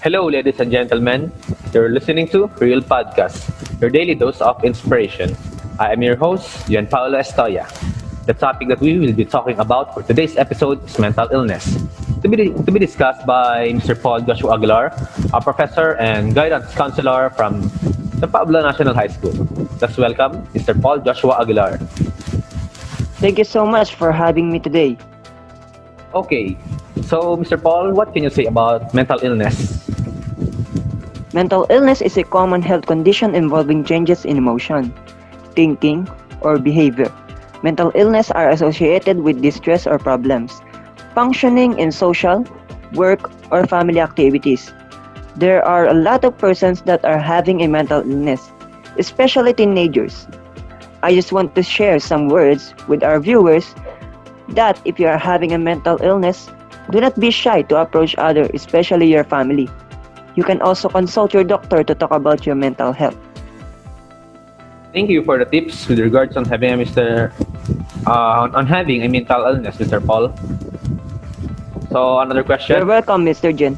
Hello, ladies and gentlemen. You're listening to Real Podcast, your daily dose of inspiration. I am your host, Gianpaolo Estoya. The topic that we will be talking about for today's episode is mental illness. To be discussed by Mr. Paul Joshua Aguilar, a professor and guidance counselor from the Pablo National High School. Let's welcome Mr. Paul Joshua Aguilar. Thank you so much for having me today. Okay, so Mr. Paul, what can you say about mental illness? Mental illness is a common health condition involving changes in emotion, thinking, or behavior. Mental illness are associated with distress or problems, functioning in social, work, or family activities. There are a lot of persons that are having a mental illness, especially teenagers. I just want to share some words with our viewers that if you are having a mental illness, do not be shy to approach others, especially your family. You can also consult your doctor to talk about your mental health. Thank you for the tips with regards on having on having a mental illness, Mr. Paul. So another You're question. welcome, Mr. Jen.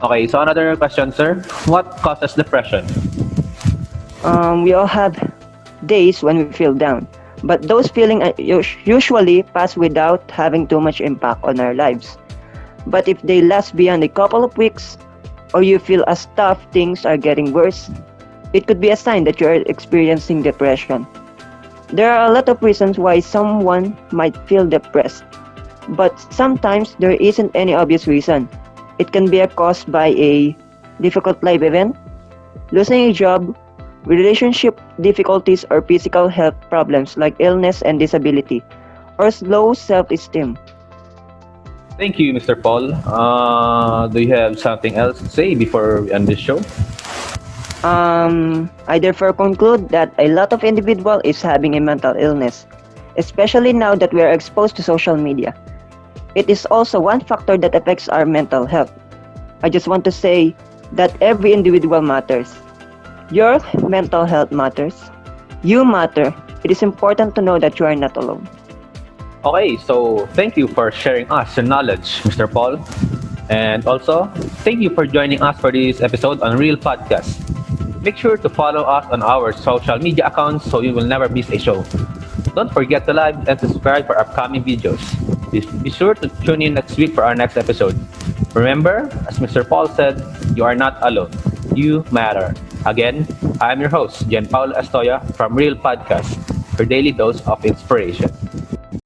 Okay, so another question, sir. What causes depression? We all have days when we feel down, but those feelings usually pass without having too much impact on our lives. But if they last beyond a couple of weeks, or you feel as tough things are getting worse, it could be a sign that you are experiencing depression. There are a lot of reasons why someone might feel depressed, but sometimes there isn't any obvious reason. It can be caused by a difficult life event, losing a job, relationship difficulties, or physical health problems like illness and disability, or low self-esteem. Thank you, Mr. Paul. Do you have something else to say before we end this show? I therefore conclude that a lot of individual is having a mental illness, especially now that we are exposed to social media. It is also one factor that affects our mental health. I just want to say that every individual matters. Your mental health matters. You matter. It is important to know that you are not alone. Okay, so thank you for sharing us your knowledge, Mr. Paul. And also, thank you for joining us for this episode on Real Podcast. Make sure to follow us on our social media accounts so you will never miss a show. Don't forget to like and subscribe for upcoming videos. Be sure to tune in next week for our next episode. Remember, as Mr. Paul said, you are not alone. You matter. Again, I am your host, Gianpaolo Estoya from Real Podcast, your daily dose of inspiration.